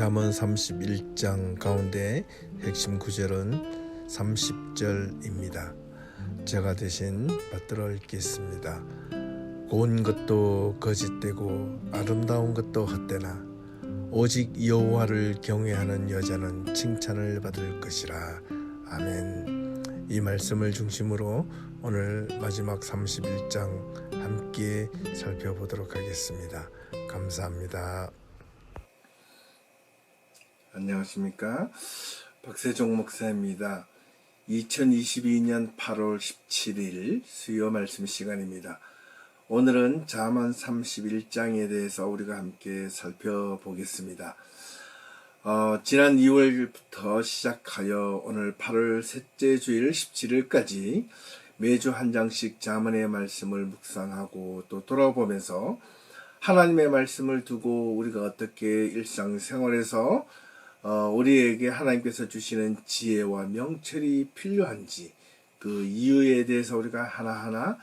잠언 31장 가운데 핵심 구절은 30절입니다. 제가 대신 받들어 읽겠습니다. 고운 것도 거짓되고 아름다운 것도 헛되나 오직 여호와를 경외하는 여자는 칭찬을 받을 것이라. 아멘. 이 말씀을 중심으로 오늘 마지막 31장 함께 살펴보도록 하겠습니다. 감사합니다. 안녕하십니까? 박세종 목사입니다. 2022년 8월 17일 수요 말씀 시간입니다. 오늘은 잠언 31장에 대해서 우리가 함께 살펴보겠습니다. 지난 2월부터 시작하여 오늘 8월 셋째 주일 17일까지 매주 한 장씩 잠언의 말씀을 묵상하고 또 돌아보면서 하나님의 말씀을 두고 우리가 어떻게 일상생활에서 우리에게 하나님께서 주시는 지혜와 명철이 필요한지 그 이유에 대해서 우리가 하나하나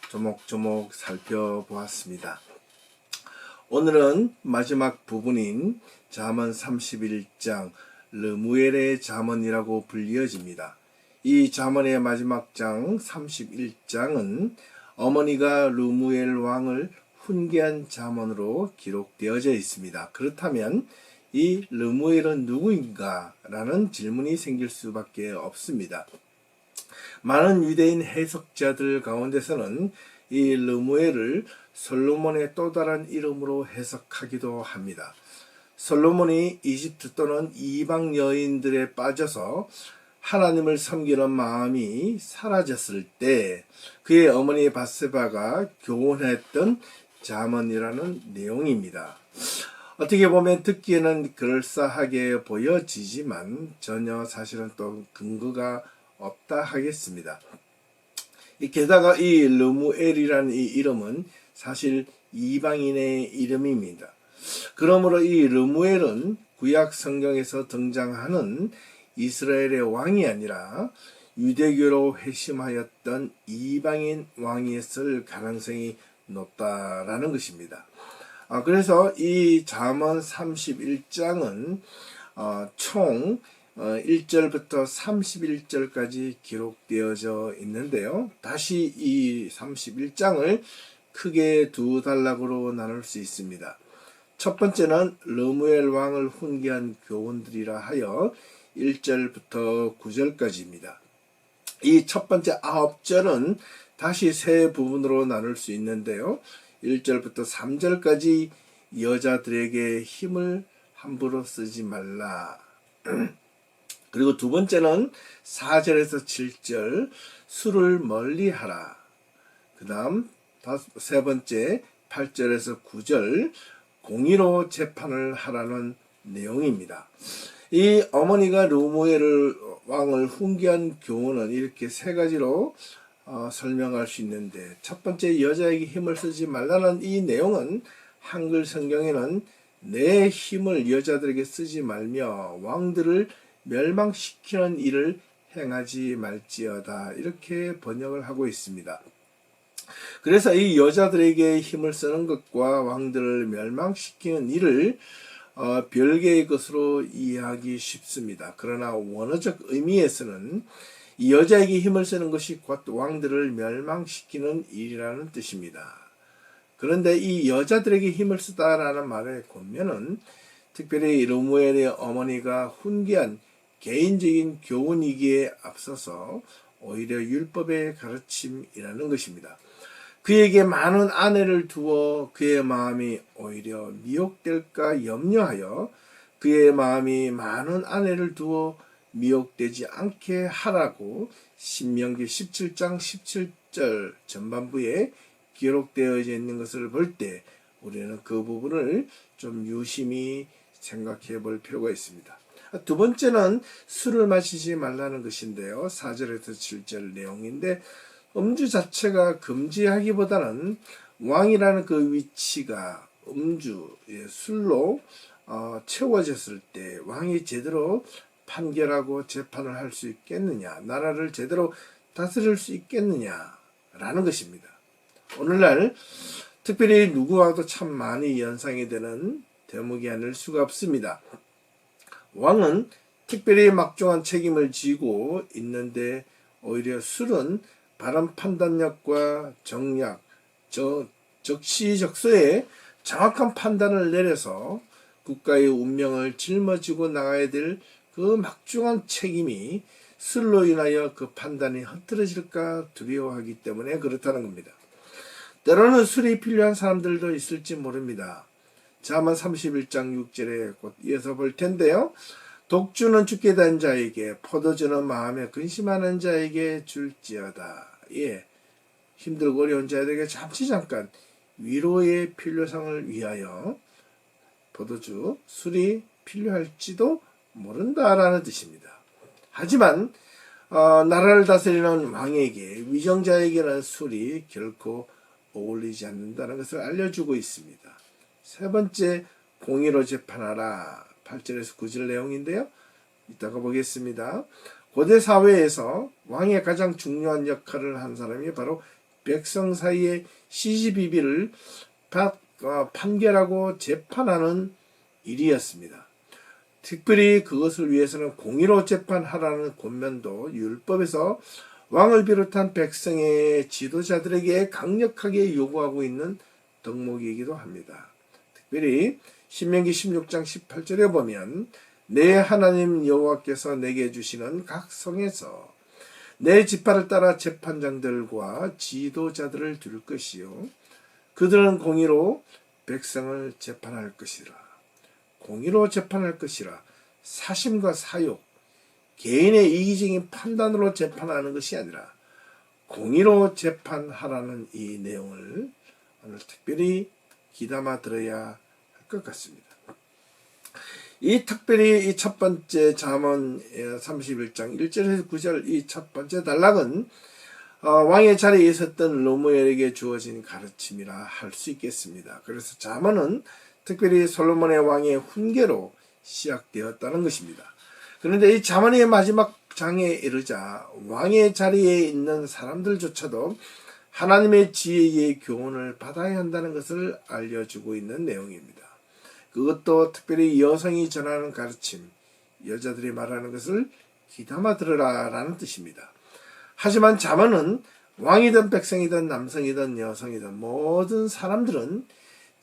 조목조목 살펴보았습니다. 오늘은 마지막 부분인 잠언 31장 르무엘의 잠언이라고 불리어집니다. 이 잠언의 마지막 장 31장은 어머니가 르무엘 왕을 훈계한 잠언으로 기록되어져 있습니다. 그렇다면 이 르무엘은 누구인가? 라는 질문이 생길 수밖에 없습니다. 많은 유대인 해석자들 가운데서는 이 르무엘을 솔로몬의 또 다른 이름으로 해석하기도 합니다. 솔로몬이 이집트 또는 이방 여인들에 빠져서 하나님을 섬기는 마음이 사라졌을 때 그의 어머니 바세바가 교훈했던 잠언이라는 내용입니다. 어떻게 보면 듣기에는 그럴싸하게 보여지지만 전혀 사실은 또 근거가 없다 하겠습니다. 게다가 이 르무엘이라는 이 이름은 사실 이방인의 이름입니다. 그러므로 이 르무엘은 구약 성경에서 등장하는 이스라엘의 왕이 아니라 유대교로 회심하였던 이방인 왕이었을 가능성이 높다라는 것입니다. 그래서 이 잠언 31장은 총 1절부터 31절까지 기록되어져 있는데요. 다시 이 31장을 크게 두 단락으로 나눌 수 있습니다. 첫 번째는 르무엘 왕을 훈계한 교훈들이라 하여 1절부터 9절까지입니다. 이 첫 번째 9절은 다시 세 부분으로 나눌 수 있는데요. 1절부터 3절까지 여자들에게 힘을 함부로 쓰지 말라. 그리고 두 번째는 4절에서 7절 술을 멀리하라. 그 다음 세 번째 8절에서 9절 공의로 재판을 하라는 내용입니다. 이 어머니가 르무엘 왕을 훈계한 교훈은 이렇게 세 가지로 설명할 수 있는데, 첫 번째 여자에게 힘을 쓰지 말라는 이 내용은 한글 성경에는 내 힘을 여자들에게 쓰지 말며 왕들을 멸망시키는 일을 행하지 말지어다, 이렇게 번역을 하고 있습니다. 그래서 이 여자들에게 힘을 쓰는 것과 왕들을 멸망시키는 일을 별개의 것으로 이해하기 쉽습니다. 그러나 원어적 의미에서는 이 여자에게 힘을 쓰는 것이 곧 왕들을 멸망시키는 일이라는 뜻입니다. 그런데 이 여자들에게 힘을 쓰다라는 말의 권면은 특별히 르무엘의 어머니가 훈계한 개인적인 교훈이기에 앞서서 오히려 율법의 가르침이라는 것입니다. 그에게 많은 아내를 두어 그의 마음이 오히려 미혹될까 염려하여 그의 마음이 많은 아내를 두어 미혹되지 않게 하라고 신명기 17장 17절 전반부에 기록되어 있는 것을 볼 때 우리는 그 부분을 좀 유심히 생각해 볼 필요가 있습니다. 두 번째는 술을 마시지 말라는 것인데요. 4절에서 7절 내용인데, 음주 자체가 금지하기보다는 왕이라는 그 위치가 음주, 술로 채워졌을 때 왕이 제대로 판결하고 재판을 할 수 있겠느냐, 나라를 제대로 다스릴 수 있겠느냐라는 것입니다. 오늘날 특별히 누구와도 참 많이 연상이 되는 대목이 아닐 수가 없습니다. 왕은 특별히 막중한 책임을 지고 있는데 오히려 술은 바른 판단력과 정략, 적시적소에 정확한 판단을 내려서 국가의 운명을 짊어지고 나가야 될 그 막중한 책임이 술로 인하여 그 판단이 흐트러질까 두려워하기 때문에 그렇다는 겁니다. 때로는 술이 필요한 사람들도 있을지 모릅니다. 잠언 31장 6절에 곧 이어서 볼 텐데요. 독주는 죽게 된 자에게, 포도주는 마음에 근심하는 자에게 줄지어다. 예, 힘들고 어려운 자에게 잠깐 위로의 필요성을 위하여 포도주, 술이 필요할지도 모른다라는 뜻입니다. 하지만 나라를 다스리는 왕에게, 위정자에게는 술이 결코 어울리지 않는다는 것을 알려주고 있습니다. 세 번째, 공의로 재판하라. 8절에서 9절 내용인데요. 이따가 보겠습니다. 고대 사회에서 왕의 가장 중요한 역할을 한 사람이 바로 백성 사이의 시시비비를 판결하고 재판하는 일이었습니다. 특별히 그것을 위해서는 공의로 재판하라는 권면도 율법에서 왕을 비롯한 백성의 지도자들에게 강력하게 요구하고 있는 덕목이기도 합니다. 특별히 신명기 16장 18절에 보면 내 하나님 여호와께서 내게 주시는 각 성에서 내 지파를 따라 재판장들과 지도자들을 둘 것이요 그들은 공의로 백성을 재판할 것이라. 공의로 재판할 것이라. 사심과 사욕, 개인의 이기적인 판단으로 재판하는 것이 아니라 공의로 재판하라는 이 내용을 오늘 특별히 귀담아 들어야 할 것 같습니다. 이 특별히 이 첫 번째 잠언 31장 1절에서 9절 이 첫 번째 단락은 왕의 자리에 있었던 르무엘에게 주어진 가르침이라 할 수 있겠습니다. 그래서 잠언은 특별히 솔로몬의 왕의 훈계로 시작되었다는 것입니다. 그런데 이 잠언의 마지막 장에 이르자 왕의 자리에 있는 사람들조차도 하나님의 지혜의 교훈을 받아야 한다는 것을 알려주고 있는 내용입니다. 그것도 특별히 여성이 전하는 가르침, 여자들이 말하는 것을 귀담아 들으라 라는 뜻입니다. 하지만 잠언은 왕이든 백성이든 남성이든 여성이든 모든 사람들은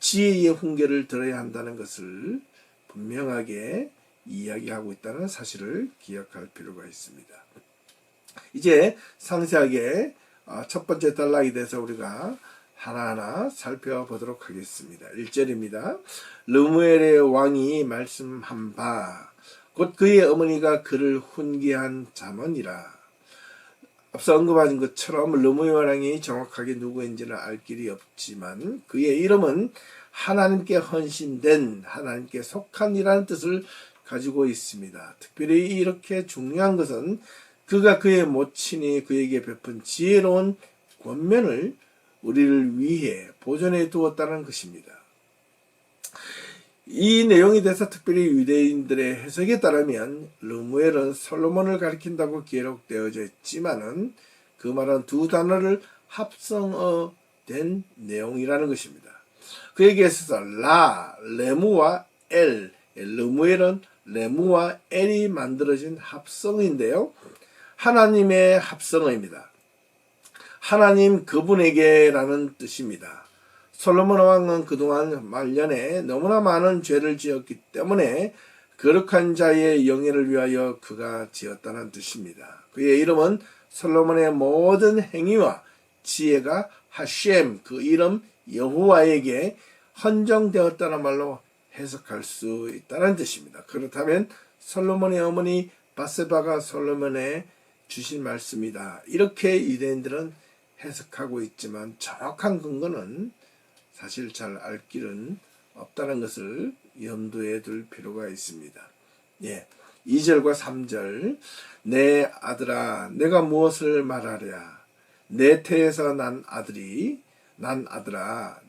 지혜의 훈계를 들어야 한다는 것을 분명하게 이야기하고 있다는 사실을 기억할 필요가 있습니다. 이제 상세하게 첫 번째 단락에 대해서 우리가 하나하나 살펴보도록 하겠습니다. 1절입니다. 르무엘의 왕이 말씀한 바 곧 그의 어머니가 그를 훈계한 잠언이라. 앞서 언급한 것처럼 르무엘 왕이 정확하게 누구인지는 알 길이 없지만 그의 이름은 하나님께 헌신된, 하나님께 속한이라는 뜻을 가지고 있습니다. 특별히 이렇게 중요한 것은 그가 그의 모친이 그에게 베푼 지혜로운 권면을 우리를 위해 보존해 두었다는 것입니다. 이 내용에 대해서 특별히 유대인들의 해석에 따르면 르무엘은 솔로몬을 가리킨다고 기록되어져 있지만은 그 말은 두 단어를 합성된 내용이라는 것입니다. 그에게 있어서 레무와 르무엘은 레무와 엘이 만들어진 합성어인데요. 하나님의 합성어입니다. 하나님 그분에게라는 뜻입니다. 솔로몬 왕은 그동안 말년에 너무나 많은 죄를 지었기 때문에 거룩한 자의 영예를 위하여 그가 지었다는 뜻입니다. 그의 이름은 솔로몬의 모든 행위와 지혜가 하셴, 그 이름 여호와에게 헌정되었다는 말로 해석할 수 있다는 뜻입니다. 그렇다면 솔로몬의 어머니 바세바가 솔로몬에 주신 말씀이다. 이렇게 유대인들은 해석하고 있지만 정확한 근거는 사실 잘 알 길은 없다는 것을 염두에 둘 필요가 있습니다. 예, 2절과 3절 내 아들아 내가 무엇을 말하랴 내 태에서 난 아들아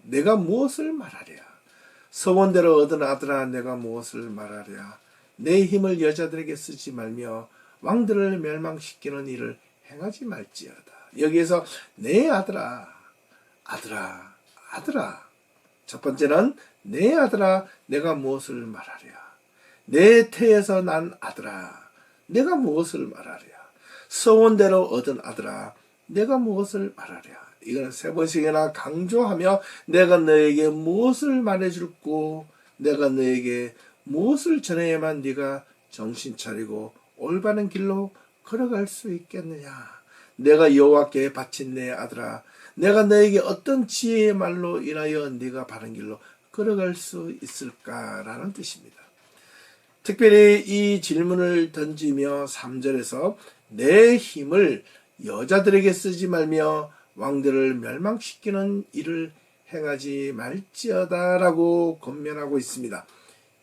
내가 무엇을 말하랴 서원대로 얻은 아들아 내가 무엇을 말하랴 내 힘을 여자들에게 쓰지 말며 왕들을 멸망시키는 일을 행하지 말지어다. 여기에서 내 아들아 첫 번째는 내 아들아 내가 무엇을 말하랴 내 태에서 난 아들아, 내가 무엇을 말하랴? 서원대로 얻은 아들아, 내가 무엇을 말하랴? 이거는 세 번씩이나 강조하며 내가 너에게 무엇을 말해줄고 내가 너에게 무엇을 전해야만 네가 정신 차리고 올바른 길로 걸어갈 수 있겠느냐? 내가 여호와께 바친 내 아들아, 내가 너에게 어떤 지혜의 말로 인하여 네가 바른 길로 걸어갈 수 있을까라는 뜻입니다. 특별히 이 질문을 던지며 3절에서 내 힘을 여자들에게 쓰지 말며 왕들을 멸망시키는 일을 행하지 말지어다라고 권면하고 있습니다.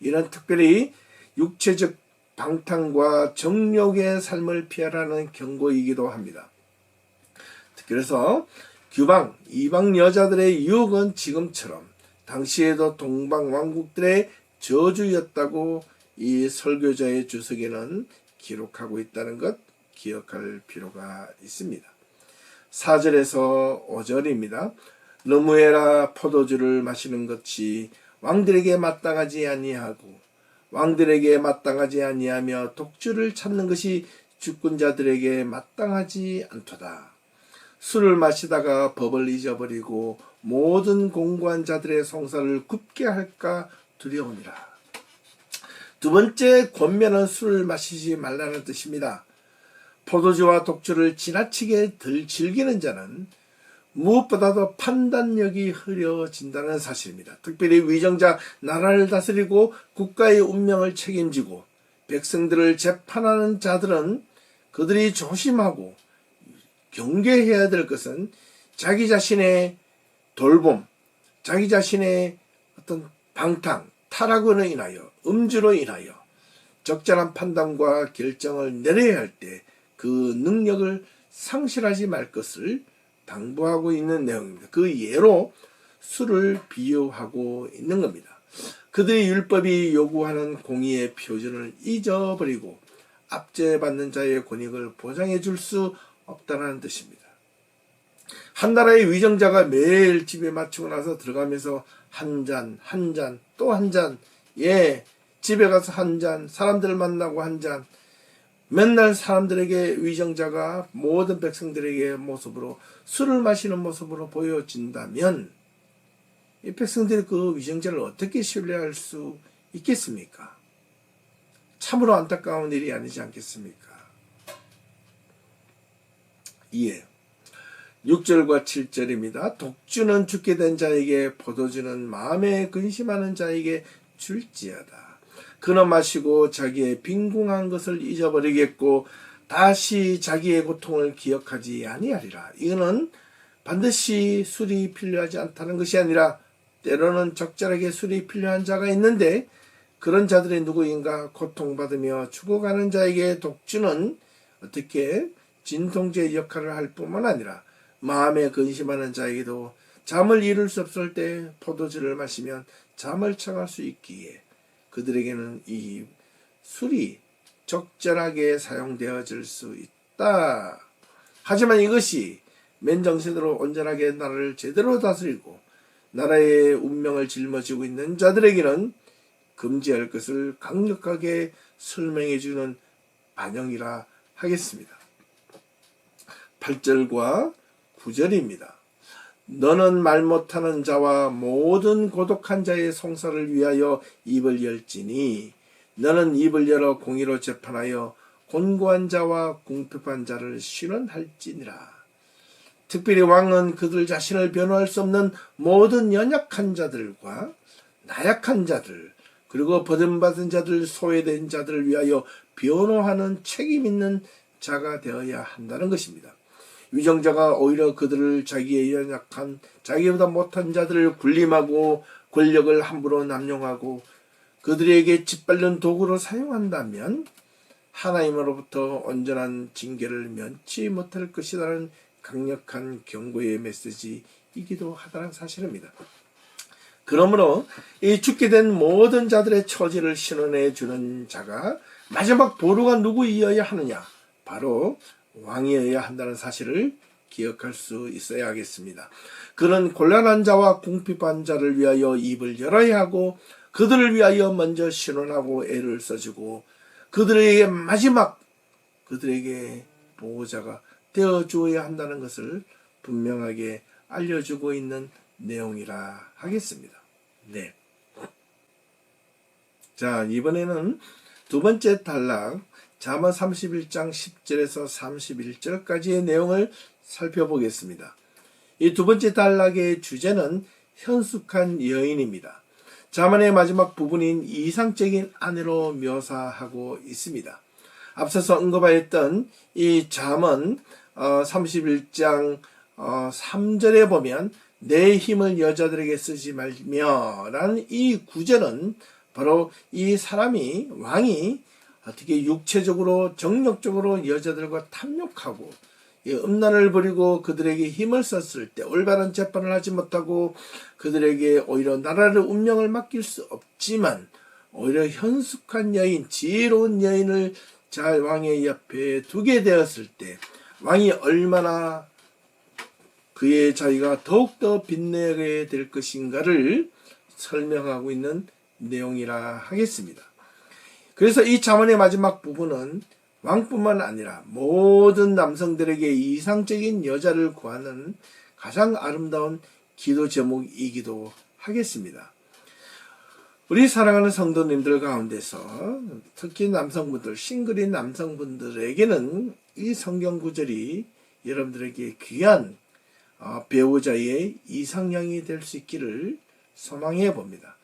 이는 특별히 육체적 방탕과 정욕의 삶을 피하라는 경고이기도 합니다. 그래서 규방, 이방 여자들의 유혹은 지금처럼 당시에도 동방 왕국들의 저주였다고 이 설교자의 주석에는 기록하고 있다는 것 기억할 필요가 있습니다. 4절에서 5절입니다. 너무해라 포도주를 마시는 것이 왕들에게 마땅하지 아니하고 왕들에게 마땅하지 아니하며 독주를 찾는 것이 주권자들에게 마땅하지 않도다. 술을 마시다가 법을 잊어버리고 모든 공고한 자들의 성사를 굽게 할까 두려우니라. 두 번째 권면은 술을 마시지 말라는 뜻입니다. 포도주와 독주를 지나치게 덜 즐기는 자는 무엇보다도 판단력이 흐려진다는 사실입니다. 특별히 위정자 나라를 다스리고 국가의 운명을 책임지고 백성들을 재판하는 자들은 그들이 조심하고 경계해야 될 것은 자기 자신의 돌봄, 자기 자신의 어떤 방탕, 타락으로 인하여, 음주로 인하여 적절한 판단과 결정을 내려야 할 때 그 능력을 상실하지 말 것을 당부하고 있는 내용입니다. 그 예로 술을 비유하고 있는 겁니다. 그들의 율법이 요구하는 공의의 표준을 잊어버리고 압제받는 자의 권익을 보장해 줄 수 없다는 뜻입니다. 한 나라의 위정자가 매일 집에 마치고 나서 들어가면서 한 잔, 또 한 잔, 집에 가서 한 잔, 사람들 만나고 한 잔, 맨날 사람들에게 위정자가 모든 백성들에게 모습으로 술을 마시는 모습으로 보여진다면 이 백성들이 그 위정자를 어떻게 신뢰할 수 있겠습니까? 참으로 안타까운 일이 아니지 않겠습니까? 6절과 7절입니다. 독주는 죽게 된 자에게 포도주는 마음에 근심하는 자에게 줄지어다. 그는 마시고 자기의 빈궁한 것을 잊어버리겠고 다시 자기의 고통을 기억하지 아니하리라. 이거는 반드시 술이 필요하지 않다는 것이 아니라 때로는 적절하게 술이 필요한 자가 있는데 그런 자들이 누구인가? 고통받으며 죽어가는 자에게 독주는 어떻게 진통제 역할을 할 뿐만 아니라 마음에 근심하는 자에게도 잠을 이룰 수 없을 때 포도주를 마시면 잠을 청할 수 있기에 그들에게는 이 술이 적절하게 사용되어질 수 있다. 하지만 이것이 맨정신으로 온전하게 나라를 제대로 다스리고 나라의 운명을 짊어지고 있는 자들에게는 금지할 것을 강력하게 설명해 주는 반영이라 하겠습니다. 8절과 9절입니다. 너는 말 못하는 자와 모든 고독한 자의 성사를 위하여 입을 열지니 너는 입을 열어 공의로 재판하여 곤고한 자와 궁핍한 자를 신원할지니라. 특별히 왕은 그들 자신을 변호할 수 없는 모든 연약한 자들과 나약한 자들 그리고 버림받은 자들 소외된 자들을 위하여 변호하는 책임 있는 자가 되어야 한다는 것입니다. 위정자가 오히려 그들을 자기의 연약한 자기보다 못한 자들을 군림하고 권력을 함부로 남용하고 그들에게 짓밟는 도구로 사용한다면 하나님으로부터 온전한 징계를 면치 못할 것이라는 강력한 경고의 메시지이기도 하다는 사실입니다. 그러므로 이 죽게 된 모든 자들의 처지를 신원해 주는 자가 마지막 보루가 누구이어야 하느냐? 바로 왕이어야 한다는 사실을 기억할 수 있어야 하겠습니다. 그는 곤란한 자와 궁핍한 자를 위하여 입을 열어야 하고 그들을 위하여 먼저 신원하고 애를 써주고 그들에게 마지막 그들에게 보호자가 되어 주어야 한다는 것을 분명하게 알려주고 있는 내용이라 하겠습니다. 네. 자, 이번에는 두 번째 단락 잠언 31장 10절에서 31절까지의 내용을 살펴보겠습니다. 이 두 번째 단락의 주제는 현숙한 여인입니다. 잠언의 마지막 부분인 이상적인 아내로 묘사하고 있습니다. 앞서서 언급하였던 이 잠언 31장 3절에 보면 내 힘을 여자들에게 쓰지 말며 라는 이 구절은 바로 이 사람이 왕이 어떻게 육체적으로 정력적으로 여자들과 탐욕하고 음란을 부리고 그들에게 힘을 썼을 때 올바른 재판을 하지 못하고 그들에게 오히려 나라를 운명을 맡길 수 없지만 오히려 현숙한 여인, 지혜로운 여인을 잘 왕의 옆에 두게 되었을 때 왕이 얼마나 그의 자기가 더욱더 빛내게 될 것인가를 설명하고 있는 내용이라 하겠습니다. 그래서 이 잠언의 마지막 부분은 왕뿐만 아니라 모든 남성들에게 이상적인 여자를 구하는 가장 아름다운 기도 제목이기도 하겠습니다. 우리 사랑하는 성도님들 가운데서 특히 남성분들, 싱글인 남성분들에게는 이 성경 구절이 여러분들에게 귀한 배우자의 이상형이 될 수 있기를 소망해 봅니다.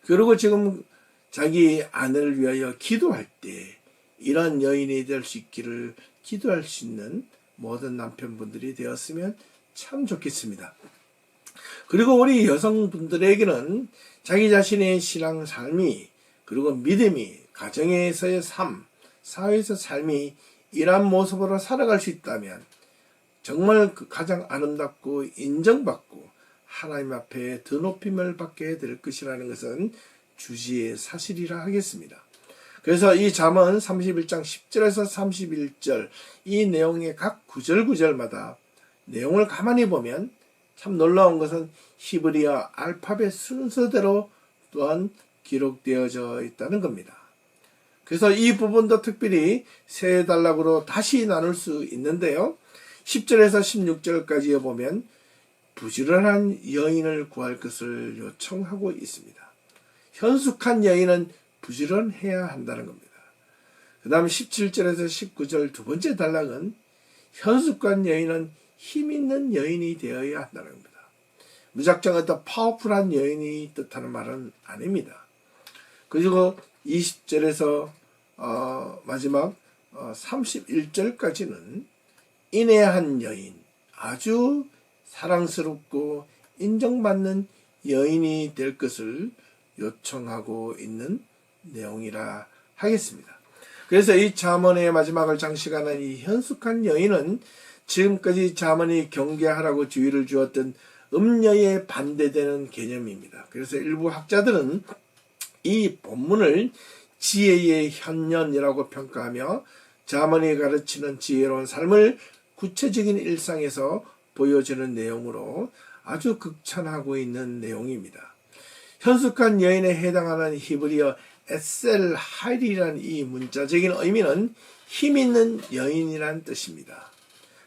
그리고 지금 자기 아내를 위하여 기도할 때 이런 여인이 될 수 있기를 기도할 수 있는 모든 남편분들이 되었으면 참 좋겠습니다. 그리고 우리 여성분들에게는 자기 자신의 신앙 삶이 그리고 믿음이 가정에서의 삶, 사회에서 삶이 이러한 모습으로 살아갈 수 있다면 정말 가장 아름답고 인정받고 하나님 앞에 더 높임을 받게 될 것이라는 것은 주지의 사실이라 하겠습니다. 그래서 이 잠언 31장 10절에서 31절 이 내용의 각 구절마다 내용을 가만히 보면 참 놀라운 것은 히브리어 알파벳 순서대로 또한 기록되어져 있다는 겁니다. 그래서 이 부분도 특별히 세 단락으로 다시 나눌 수 있는데요. 10절에서 16절까지에 보면 부지런한 여인을 구할 것을 요청하고 있습니다. 현숙한 여인은 부지런해야 한다는 겁니다. 그 다음 17절에서 19절 두 번째 단락은 현숙한 여인은 힘 있는 여인이 되어야 한다는 겁니다. 무작정 어떤 파워풀한 여인이 뜻하는 말은 아닙니다. 그리고 20절에서 마지막 31절까지는 인애한 여인, 아주 사랑스럽고 인정받는 여인이 될 것을 요청하고 있는 내용이라 하겠습니다. 그래서 이 잠언의 마지막을 장식하는 이 현숙한 여인은 지금까지 잠언이 경계하라고 주의를 주었던 음녀에 반대되는 개념입니다. 그래서 일부 학자들은 이 본문을 지혜의 현년이라고 평가하며 잠언이 가르치는 지혜로운 삶을 구체적인 일상에서 보여주는 내용으로 아주 극찬하고 있는 내용입니다. 현숙한 여인에 해당하는 히브리어 에셀 하일이라는 이 문자적인 의미는 힘있는 여인이란 뜻입니다.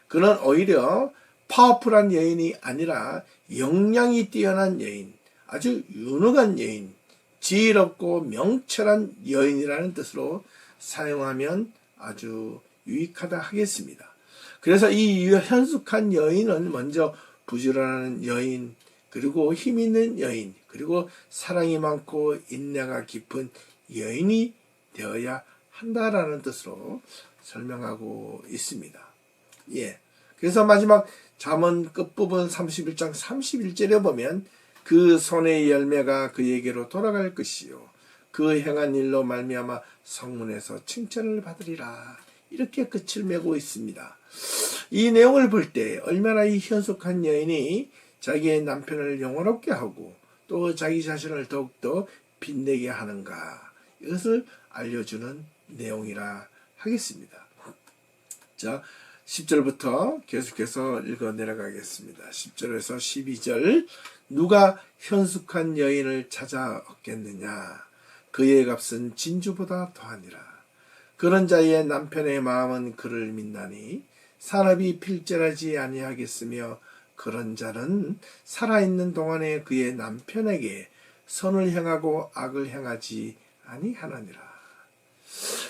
그는 오히려 파워풀한 여인이 아니라 역량이 뛰어난 여인, 아주 유능한 여인, 지혜롭고 명철한 여인이라는 뜻으로 사용하면 아주 유익하다 하겠습니다. 그래서 이 현숙한 여인은 먼저 부지런한 여인, 그리고 힘있는 여인, 그리고 사랑이 많고 인내가 깊은 여인이 되어야 한다라는 뜻으로 설명하고 있습니다. 예. 그래서 마지막 잠언 끝부분 31장 31절에 보면 그 손의 열매가 그에게로 돌아갈 것이요 그 행한 일로 말미암아 성문에서 칭찬을 받으리라. 이렇게 끝을 맺고 있습니다. 이 내용을 볼 때 얼마나 이 현숙한 여인이 자기의 남편을 영원롭게 하고 또 자기 자신을 더욱더 빛내게 하는가, 이것을 알려주는 내용이라 하겠습니다. 자, 10절부터 계속해서 읽어 내려가겠습니다. 10절에서 12절. 누가 현숙한 여인을 찾아 얻겠느냐? 그의 값은 진주보다 더하니라. 그런 자의 남편의 마음은 그를 믿나니 산업이 필절하지 아니하겠으며 그런 자는 살아있는 동안에 그의 남편에게 선을 행하고 악을 행하지 아니하느니라.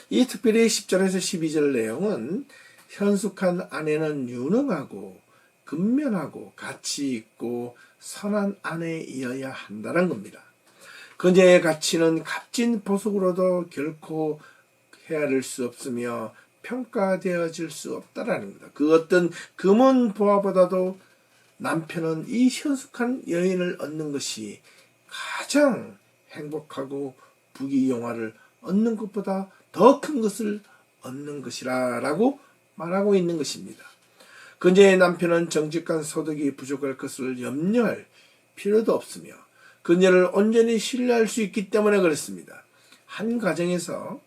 이 특별히 10절에서 12절 내용은 현숙한 아내는 유능하고 근면하고 가치 있고 선한 아내이어야 한다는 겁니다. 그녀의 가치는 값진 보석으로도 결코 헤아릴 수 없으며 평가되어질 수 없다라는 겁니다. 그 어떤 금은 보화보다도 남편은 이 현숙한 여인을 얻는 것이 가장 행복하고 부귀영화를 얻는 것보다 더 큰 것을 얻는 것이라고 말하고 있는 것입니다. 그녀의 남편은 정직한 소득이 부족할 것을 염려할 필요도 없으며 그녀를 온전히 신뢰할 수 있기 때문에 그렇습니다. 한 가정에서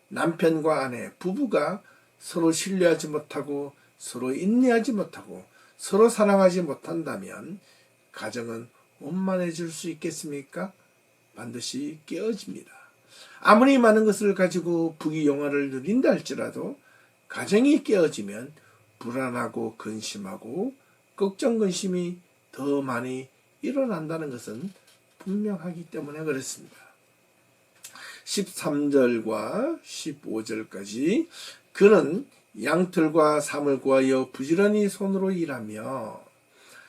남편과 아내, 부부가 서로 신뢰하지 못하고 서로 인내하지 못하고 서로 사랑하지 못한다면 가정은 원만해질 수 있겠습니까? 반드시 깨어집니다. 아무리 많은 것을 가지고 부귀영화를 누린다 할지라도 가정이 깨어지면 불안하고 근심하고 걱정 근심이 더 많이 일어난다는 것은 분명하기 때문에 그렇습니다. 13절과 15절까지 그는 양털과 삼을 구하여 부지런히 손으로 일하며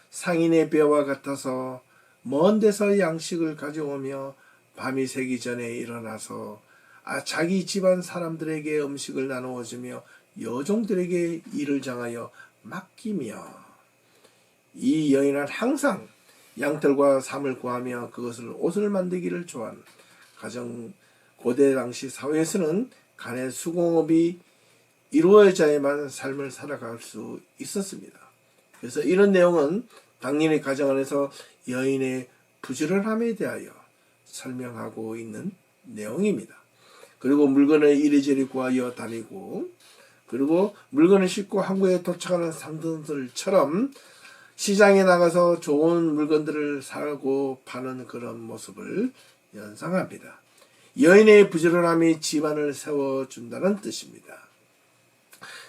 상인의 배와 같아서 먼 데서 양식을 가져오며 밤이 새기 전에 일어나서 자기 집안 사람들에게 음식을 나누어 주며 여종들에게 일을 정하여 맡기며 이 여인은 항상 양털과 삼을 구하며 그것을 옷을 만들기를 좋아하는 고대 당시 사회에서는 간의 수공업이 이루어져야만 삶을 살아갈 수 있었습니다. 그래서 이런 내용은 당연히 가정 안에서 여인의 부지런함에 대하여 설명하고 있는 내용입니다. 그리고 물건을 이리저리 구하여 다니고 그리고 물건을 싣고 항구에 도착하는 상등들처럼 시장에 나가서 좋은 물건들을 사고 파는 그런 모습을 연상합니다. 여인의 부지런함이 집안을 세워준다는 뜻입니다.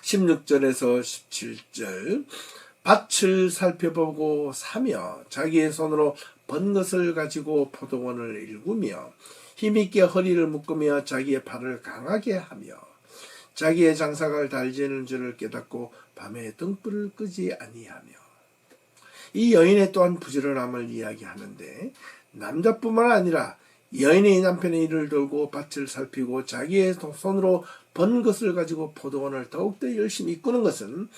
16절에서 17절 밭을 살펴보고 사며 자기의 손으로 번 것을 가지고 포도원을 일구며 힘있게 허리를 묶으며 자기의 팔을 강하게 하며 자기의 장사가 달지는 줄을 깨닫고 밤에 등불을 끄지 아니하며. 이 여인의 또한 부지런함을 이야기하는데 남자뿐만 아니라 여인의 남편의 일을 돌고 밭을 살피고 자기의 손으로 번 것을 가지고 포도원을 더욱더 열심히 이끄는 것은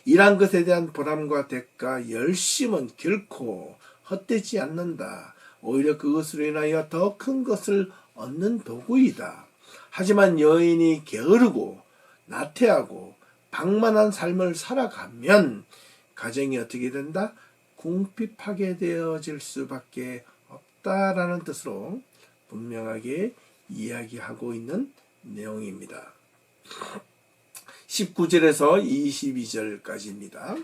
일한 것에 대한 보람과 대가, 열심은 결코 헛되지 않는다. 오히려 그것으로 인하여 더 큰 것을 얻는 도구이다. 하지만 여인이 게으르고 나태하고 방만한 삶을 살아가면 가정이 어떻게 된다? 궁핍하게 되어질 수밖에 없다라는 뜻으로 분명하게 이야기하고 있는 내용입니다. 19절에서 22절까지입니다.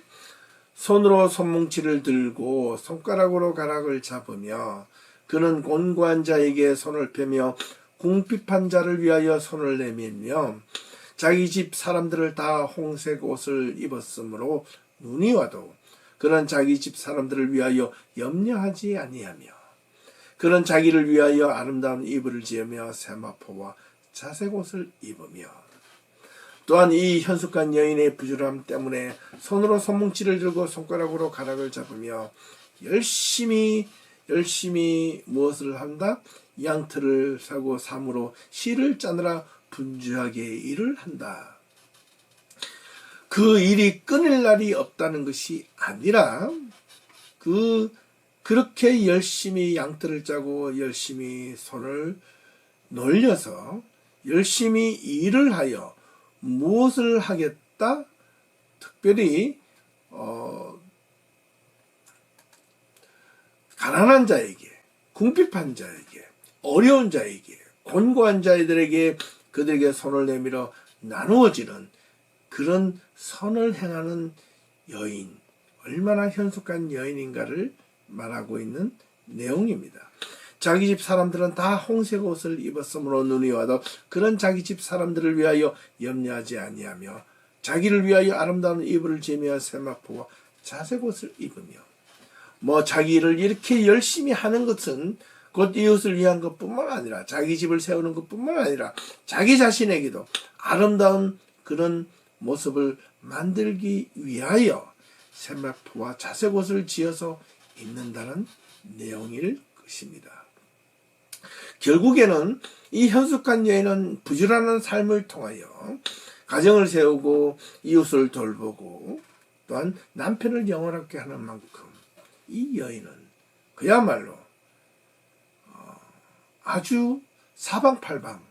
손으로 손뭉치를 들고 손가락으로 가락을 잡으며 그는 곤고한 자에게 손을 펴며 궁핍한 자를 위하여 손을 내밀며 자기 집 사람들을 다 홍색 옷을 입었으므로 눈이 와도 그는 자기 집 사람들을 위하여 염려하지 아니하며 그는 자기를 위하여 아름다운 이불을 지으며 세마포와 자색 옷을 입으며 또한 이 현숙한 여인의 부지런함 때문에 손으로 손뭉치를 들고 손가락으로 가락을 잡으며 열심히 무엇을 한다? 양털을 사고 삼으로 실을 짜느라 분주하게 일을 한다. 그 일이 끊을 날이 없다는 것이 아니라 그렇게 열심히 양털을 짜고 열심히 손을 놀려서 열심히 일을 하여 무엇을 하겠다? 특별히 가난한 자에게, 궁핍한 자에게, 어려운 자에게, 곤고한 자들에게 그들에게 손을 내밀어 나누어지는 그런 선을 행하는 여인, 얼마나 현숙한 여인인가를 말하고 있는 내용입니다. 자기 집 사람들은 다 홍색 옷을 입었으므로 눈이 와도 그런 자기 집 사람들을 위하여 염려하지 아니하며 자기를 위하여 아름다운 이불을 지며 세마포와 자색 옷을 입으며 자기 일을 이렇게 열심히 하는 것은 곧 이웃을 위한 것뿐만 아니라 자기 집을 세우는 것뿐만 아니라 자기 자신에게도 아름다운 그런 모습을 만들기 위하여 세마포와 자색 옷을 지어서 입는다는 내용일 것입니다. 결국에는 이 현숙한 여인은 부지런한 삶을 통하여 가정을 세우고 이웃을 돌보고 또한 남편을 영원하게 하는 만큼 이 여인은 그야말로 아주 사방팔방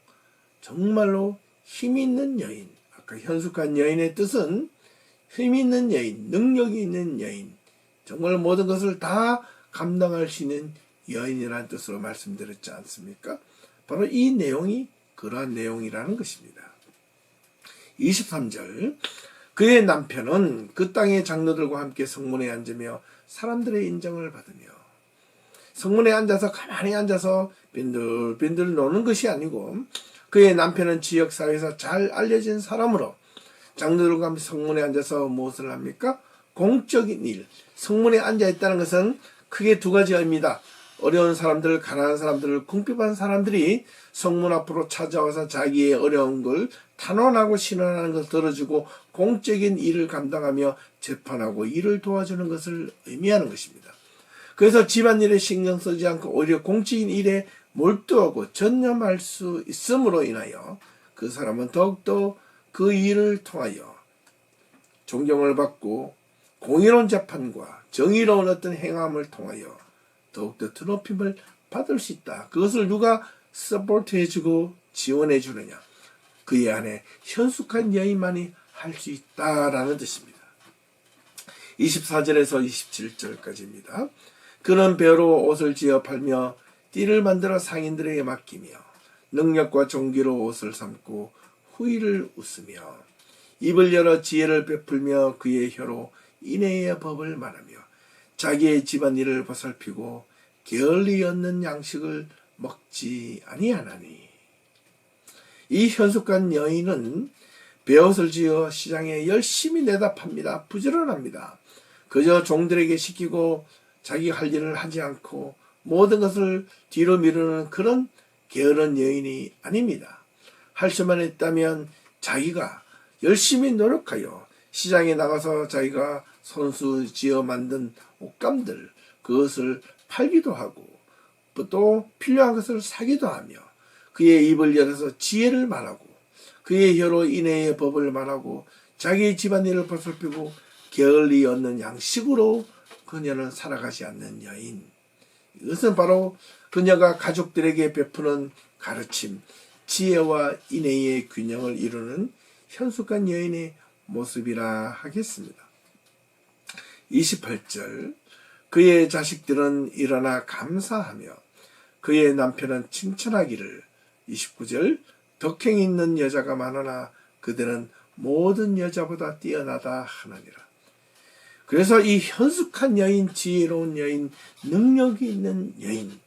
정말로 힘있는 여인, 아까 현숙한 여인의 뜻은 힘있는 여인, 능력이 있는 여인, 정말 모든 것을 다 감당할 수 있는 여인이라는 뜻으로 말씀드렸지 않습니까? 바로 이 내용이 그러한 내용이라는 것입니다. 23절, 그의 남편은 그 땅의 장로들과 함께 성문에 앉으며 사람들의 인정을 받으며, 성문에 앉아서 가만히 앉아서 빈들빈들 노는 것이 아니고 그의 남편은 지역사회에서 잘 알려진 사람으로 장로들과 함께 성문에 앉아서 무엇을 합니까? 공적인 일, 성문에 앉아있다는 것은 크게 두 가지입니다. 어려운 사람들, 가난한 사람들을 궁핍한 사람들이 성문 앞으로 찾아와서 자기의 어려운 걸 탄원하고 신원하는 것을 들어주고 공적인 일을 감당하며 재판하고 일을 도와주는 것을 의미하는 것입니다. 그래서 집안일에 신경 쓰지 않고 오히려 공적인 일에 몰두하고 전념할 수 있음으로 인하여 그 사람은 더욱더 그 일을 통하여 존경을 받고 공의로운 재판과 정의로운 어떤 행함을 통하여 더욱더 드높임을 받을 수 있다. 그것을 누가 서포트해주고 지원해주느냐? 그의 안에 현숙한 여인만이 할 수 있다라는 뜻입니다. 24절에서 27절까지입니다. 그는 배로 옷을 지어 팔며 띠를 만들어 상인들에게 맡기며 능력과 종기로 옷을 삼고 후일을 웃으며 입을 열어 지혜를 베풀며 그의 혀로 인애의 법을 말하며 자기의 집안일을 보살피고 게을리 얻는 양식을 먹지 아니하나니. 이 현숙한 여인은 배옷을 지어 시장에 열심히 내다 팝니다. 부지런합니다. 그저 종들에게 시키고 자기 할 일을 하지 않고 모든 것을 뒤로 미루는 그런 게으른 여인이 아닙니다. 할 수만 있다면 자기가 열심히 노력하여 시장에 나가서 자기가 손수 지어 만든 옷감들 그것을 팔기도 하고 또 필요한 것을 사기도 하며 그의 입을 열어서 지혜를 말하고 그의 혀로 인애의 법을 말하고 자기의 집안일을 보살피고 게을리 얻는 양식으로 그녀는 살아가지 않는 여인. 이것은 바로 그녀가 가족들에게 베푸는 가르침, 지혜와 인애의 균형을 이루는 현숙한 여인의 모습이라 하겠습니다. 28절, 그의 자식들은 일어나 감사하며 그의 남편은 칭찬하기를. 29절, 덕행 있는 여자가 많으나 그들은 모든 여자보다 뛰어나다 하느니라. 그래서 이 현숙한 여인, 지혜로운 여인, 능력이 있는 여인,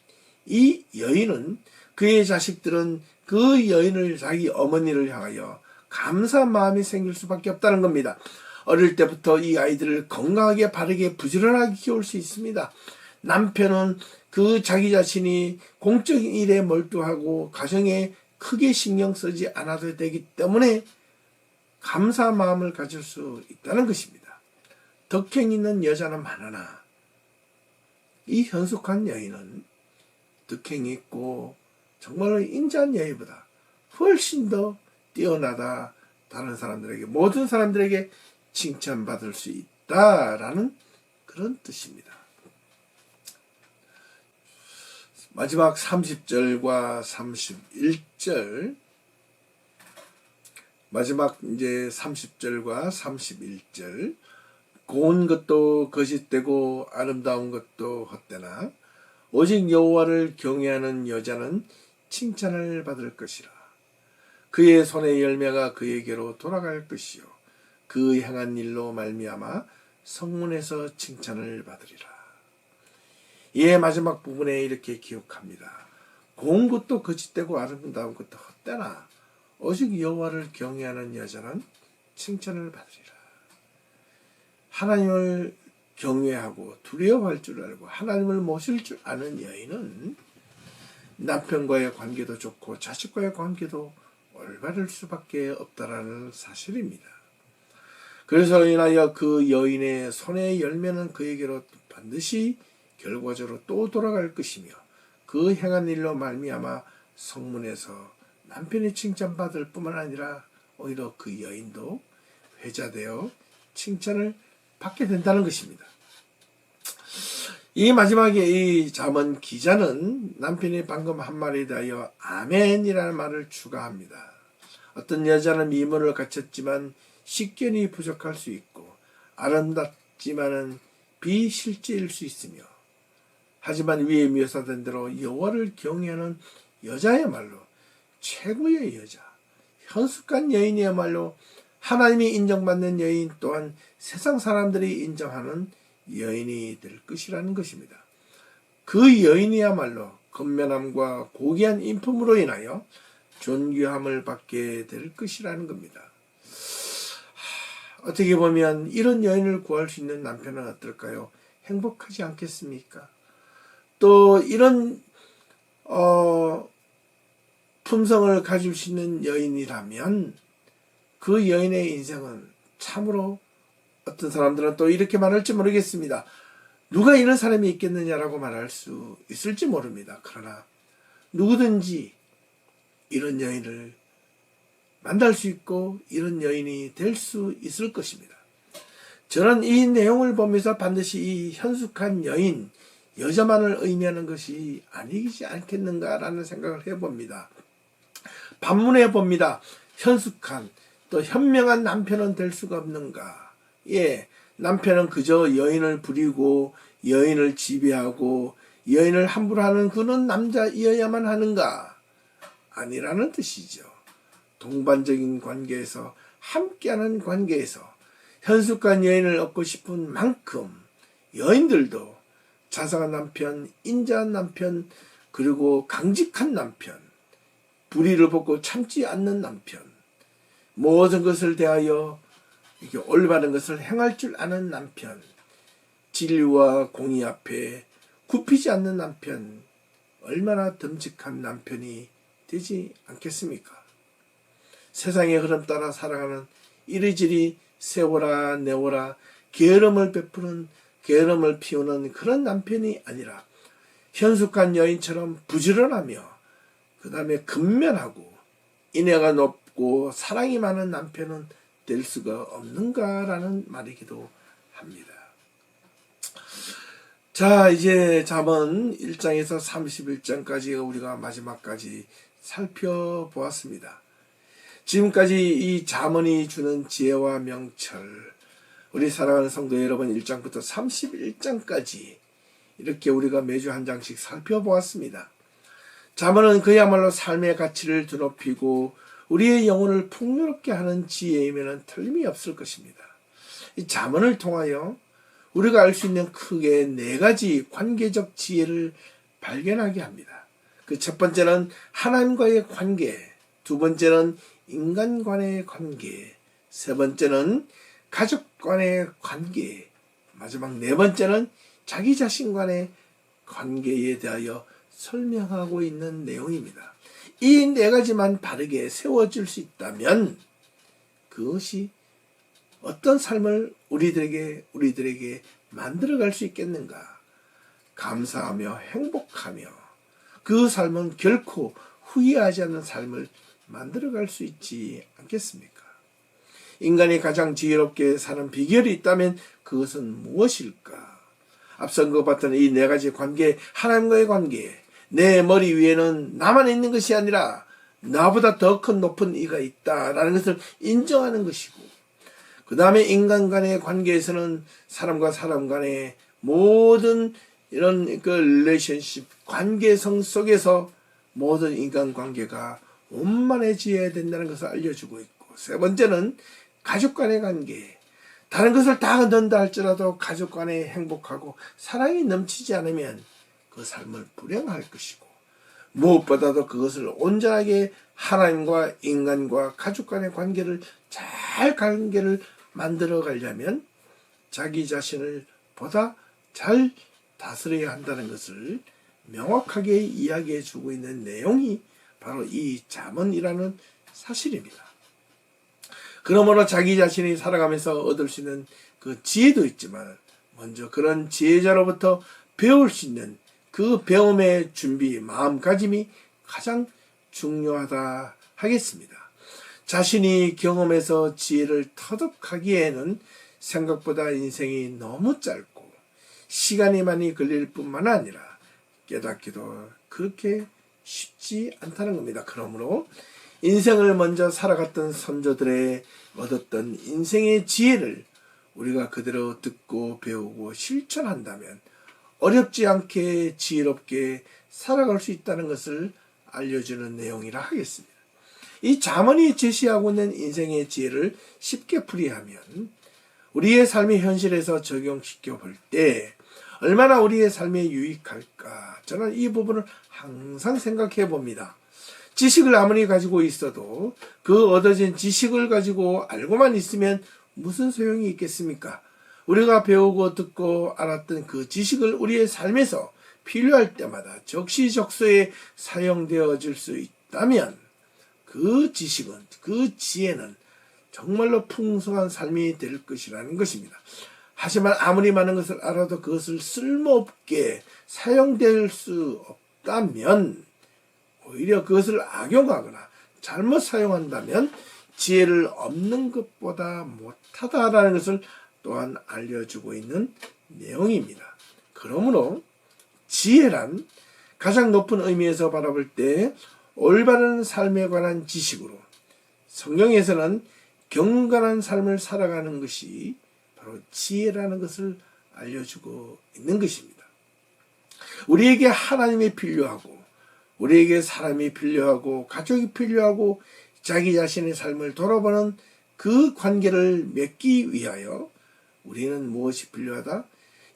이 여인은 그의 자식들은 그 여인을 자기 어머니를 향하여 감사한 마음이 생길 수밖에 없다는 겁니다. 어릴 때부터 이 아이들을 건강하게 바르게 부지런하게 키울 수 있습니다. 남편은 그 자기 자신이 공적인 일에 몰두하고 가정에 크게 신경 쓰지 않아도 되기 때문에 감사한 마음을 가질 수 있다는 것입니다. 덕행 있는 여자는 많으나 이 현숙한 여인은 덕행이 있고 정말로 인자한 여인보다 훨씬 더 뛰어나다. 다른 사람들에게, 모든 사람들에게 칭찬받을 수 있다라는 그런 뜻입니다. 마지막 30절과 31절, 마지막 이제 30절과 31절, 고운 것도 거짓되고 아름다운 것도 헛되나 오직 여호와를 경외하는 여자는 칭찬을 받을 것이라. 그의 손의 열매가 그에게로 돌아갈 것이요 그 행한 일로 말미암아 성문에서 칭찬을 받으리라. 이의 마지막 부분에 이렇게 기록합니다. 고운 것도 거짓되고 아름다운 것도 헛되나 오직 여호와를 경외하는 여자는 칭찬을 받으리라. 하나님을 경외하고 두려워할 줄 알고 하나님을 모실 줄 아는 여인은 남편과의 관계도 좋고 자식과의 관계도 올바를 수밖에 없다라는 사실입니다. 그래서 인하여 그 여인의 손의 열매는 그에게로 반드시 결과적으로 또 돌아갈 것이며 그 행한 일로 말미암아 성문에서 남편이 칭찬받을 뿐만 아니라 오히려 그 여인도 회자되어 칭찬을 받게 된다는 것입니다. 이 마지막에 이 잠언 기자는 남편이 방금 한 말에 대하여 아멘이라는 말을 추가합니다. 어떤 여자는 미문을 갖췄지만 식견이 부족할 수 있고 아름답지만은 비실제일 수 있으며 하지만 위에 묘사된 대로 여호와를 경외하는 여자야말로 최고의 여자, 현숙한 여인이야말로 하나님이 인정받는 여인 또한 세상 사람들이 인정하는 여인이 될 것이라는 것입니다. 그 여인이야말로 건면함과 고귀한 인품으로 인하여 존귀함을 받게 될 것이라는 겁니다. 어떻게 보면 이런 여인을 구할 수 있는 남편은 어떨까요? 행복하지 않겠습니까? 또 이런 품성을 가질 수 있는 여인이라면 그 여인의 인생은 참으로 어떤 사람들은 또 이렇게 말할지 모르겠습니다. 누가 이런 사람이 있겠느냐라고 말할 수 있을지 모릅니다. 그러나 누구든지 이런 여인을 만날 수 있고 이런 여인이 될 수 있을 것입니다. 저는 이 내용을 보면서 반드시 이 현숙한 여인, 여자만을 의미하는 것이 아니지 않겠는가라는 생각을 해봅니다. 반문해 봅니다. 현숙한 또 현명한 남편은 될 수가 없는가? 예, 남편은 그저 여인을 부리고 여인을 지배하고 여인을 함부로 하는 그런 남자이어야만 하는가? 아니라는 뜻이죠. 동반적인 관계에서 함께하는 관계에서 현숙한 여인을 얻고 싶은 만큼 여인들도 자상한 남편, 인자한 남편, 그리고 강직한 남편, 불의를 벗고 참지 않는 남편, 모든 것을 대하여 이렇게 올바른 것을 행할 줄 아는 남편, 진리와 공의 앞에 굽히지 않는 남편, 얼마나 듬직한 남편이 되지 않겠습니까? 세상의 흐름 따라 살아가는 이리저리 세워라 내워라 게으름을 베푸는 게으름을 피우는 그런 남편이 아니라 현숙한 여인처럼 부지런하며 그 다음에 근면하고 인애가 높고 사랑이 많은 남편은 될 수가 없는가라는 말이기도 합니다. 자, 이제 잠언 1장에서 31장까지 우리가 마지막까지 살펴보았습니다. 지금까지 이 잠언이 주는 지혜와 명철, 우리 사랑하는 성도 여러분 1장부터 31장까지 이렇게 우리가 매주 한 장씩 살펴보았습니다. 잠언은 그야말로 삶의 가치를 드높이고 우리의 영혼을 풍요롭게 하는 지혜이면 틀림이 없을 것입니다. 이 잠언을 통하여 우리가 알 수 있는 크게 네 가지 관계적 지혜를 발견하게 합니다. 그 첫 번째는 하나님과의 관계, 두 번째는 인간 간의 관계, 세 번째는 가족 간의 관계, 마지막 네 번째는 자기 자신 간의 관계에 대하여 설명하고 있는 내용입니다. 이 네 가지만 바르게 세워질 수 있다면 그것이 어떤 삶을 우리들에게 만들어갈 수 있겠는가? 감사하며 행복하며 그 삶은 결코 후회하지 않는 삶을 만들어갈 수 있지 않겠습니까? 인간이 가장 지혜롭게 사는 비결이 있다면 그것은 무엇일까? 앞선 것 같은 이 네 가지 관계, 하나님과의 관계, 내 머리 위에는 나만 있는 것이 아니라 나보다 더 큰 높은 이가 있다라는 것을 인정하는 것이고, 그 다음에 인간 간의 관계에서는 사람과 사람 간의 모든 이런 그 릴레이션십, 관계성 속에서 모든 인간 관계가 원만해져야 된다는 것을 알려주고 있고, 세 번째는 가족 간의 관계, 다른 것을 다 얻는다 할지라도 가족 간에 행복하고 사랑이 넘치지 않으면 그 삶을 불행할 것이고, 무엇보다도 그것을 온전하게 하나님과 인간과 가족 간의 관계를 관계를 만들어 가려면 자기 자신을 보다 잘 다스려야 한다는 것을 명확하게 이야기해 주고 있는 내용이 바로 이 잠언이라는 사실입니다. 그러므로 자기 자신이 살아가면서 얻을 수 있는 그 지혜도 있지만 먼저 그런 지혜자로부터 배울 수 있는 그 배움의 준비, 마음가짐이 가장 중요하다 하겠습니다. 자신이 경험해서 지혜를 터득하기에는 생각보다 인생이 너무 짧고 시간이 많이 걸릴 뿐만 아니라 깨닫기도 그렇게 쉽지 않다는 겁니다. 그러므로 인생을 먼저 살아갔던 선조들의 얻었던 인생의 지혜를 우리가 그대로 듣고 배우고 실천한다면 어렵지 않게 지혜롭게 살아갈 수 있다는 것을 알려주는 내용이라 하겠습니다. 이 잠언이 제시하고 있는 인생의 지혜를 쉽게 풀이하면 우리의 삶의 현실에서 적용시켜 볼 때 얼마나 우리의 삶에 유익할까, 저는 이 부분을 항상 생각해 봅니다. 지식을 아무리 가지고 있어도 그 얻어진 지식을 가지고 알고만 있으면 무슨 소용이 있겠습니까? 우리가 배우고 듣고 알았던 그 지식을 우리의 삶에서 필요할 때마다 적시적소에 사용되어질 수 있다면 그 지식은, 그 지혜는 정말로 풍성한 삶이 될 것이라는 것입니다. 하지만 아무리 많은 것을 알아도 그것을 쓸모없게 사용될 수 없다면 오히려 그것을 악용하거나 잘못 사용한다면 지혜를 얻는 것보다 못하다라는 것을 또한 알려주고 있는 내용입니다. 그러므로 지혜란 가장 높은 의미에서 바라볼 때 올바른 삶에 관한 지식으로, 성경에서는 경건한 삶을 살아가는 것이 바로 지혜라는 것을 알려주고 있는 것입니다. 우리에게 하나님이 필요하고, 우리에게 사람이 필요하고, 가족이 필요하고, 자기 자신의 삶을 돌아보는 그 관계를 맺기 위하여 우리는 무엇이 필요하다?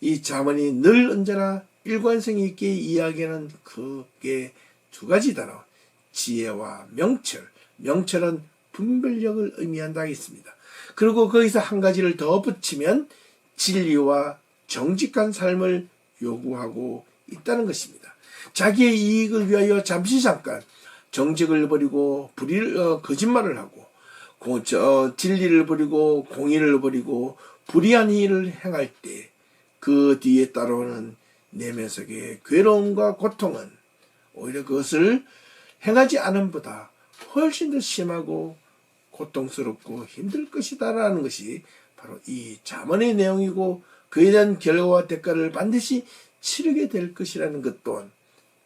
이 잠언이 늘 언제나 일관성 있게 이야기하는 그게 두 가지 단어, 지혜와 명철. 명철은 분별력을 의미한다 했습니다. 그리고 거기서 한 가지를 더 붙이면 진리와 정직한 삶을 요구하고 있다는 것입니다. 자기의 이익을 위하여 잠시 잠깐 정직을 버리고 거짓말을 하고 진리를 버리고 공의를 버리고 불의한 일을 행할 때 그 뒤에 따라오는 내면 속의 괴로움과 고통은 오히려 그것을 행하지 않음보다 훨씬 더 심하고 고통스럽고 힘들 것이다라는 것이 바로 이 잠언의 내용이고, 그에 대한 결과와 대가를 반드시 치르게 될 것이라는 것 또한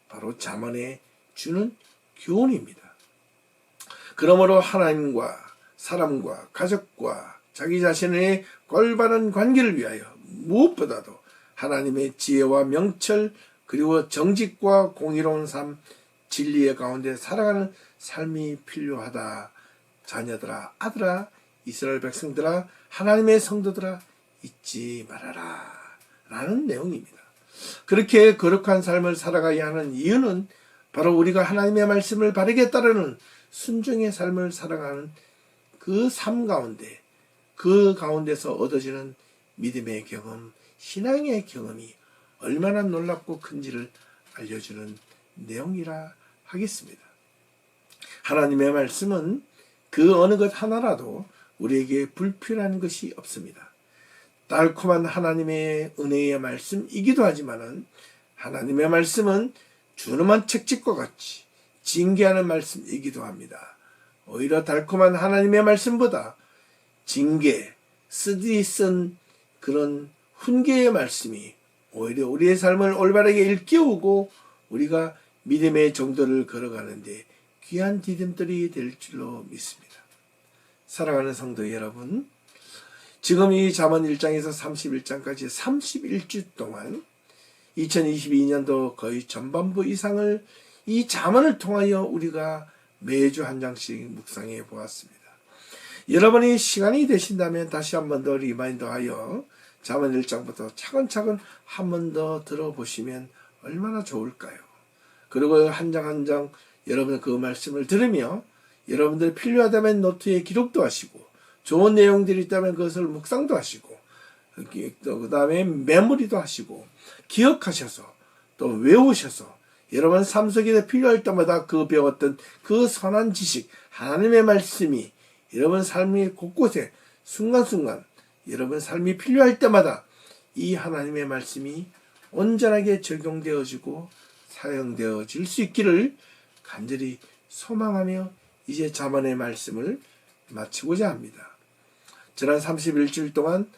바로 잠언에 주는 교훈입니다. 그러므로 하나님과 사람과 가족과 자기 자신의 올바른 관계를 위하여 무엇보다도 하나님의 지혜와 명철, 그리고 정직과 공의로운 삶, 진리의 가운데 살아가는 삶이 필요하다. 자녀들아, 아들아, 이스라엘 백성들아, 하나님의 성도들아, 잊지 말아라 라는 내용입니다. 그렇게 거룩한 삶을 살아가야 하는 이유는 바로 우리가 하나님의 말씀을 바르게 따르는 순종의 삶을 살아가는 그 삶 가운데, 그 가운데서 얻어지는 믿음의 경험, 신앙의 경험이 얼마나 놀랍고 큰지를 알려주는 내용이라 하겠습니다. 하나님의 말씀은 그 어느 것 하나라도 우리에게 불필요한 것이 없습니다. 달콤한 하나님의 은혜의 말씀이기도 하지만은 하나님의 말씀은 준엄한 책찍과 같이 징계하는 말씀이기도 합니다. 오히려 달콤한 하나님의 말씀보다 징계, 쓰디 쓴 그런 훈계의 말씀이 오히려 우리의 삶을 올바르게 일깨우고 우리가 믿음의 정도를 걸어가는데 귀한 디딤돌이 될 줄로 믿습니다. 사랑하는 성도 여러분, 지금 이 잠언 1장에서 31장까지 31주 동안 2022년도 거의 전반부 이상을 이 잠언을 통하여 우리가 매주 한 장씩 묵상해 보았습니다. 여러분이 시간이 되신다면 다시 한 번 더 리마인드하여 잠언 1장부터 차근차근 한 번 더 들어보시면 얼마나 좋을까요? 그리고 한 장 한 장 여러분 그 말씀을 들으며 여러분들이 필요하다면 노트에 기록도 하시고 좋은 내용들이 있다면 그것을 묵상도 하시고 그 다음에 메모리도 하시고 기억하셔서 또 외우셔서 여러분 삶 속에 필요할 때마다 그 배웠던 그 선한 지식 하나님의 말씀이 여러분 삶의 곳곳에 순간순간 여러분 삶이 필요할 때마다 이 하나님의 말씀이 온전하게 적용되어지고 사용되어질 수 있기를 간절히 소망하며 이제 잠언의 말씀을 마치고자 합니다. 지난 31주일 동안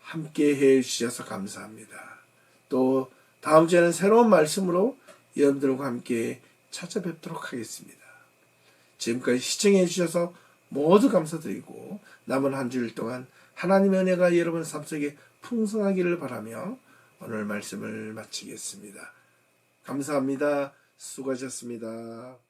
함께 해 주셔서 감사합니다. 또 다음 주에는 새로운 말씀으로 여러분들과 함께 찾아뵙도록 하겠습니다. 지금까지 시청해 주셔서 모두 감사드리고 남은 한 주일 동안 하나님의 은혜가 여러분 삶 속에 풍성하기를 바라며 오늘 말씀을 마치겠습니다. 감사합니다. 수고하셨습니다.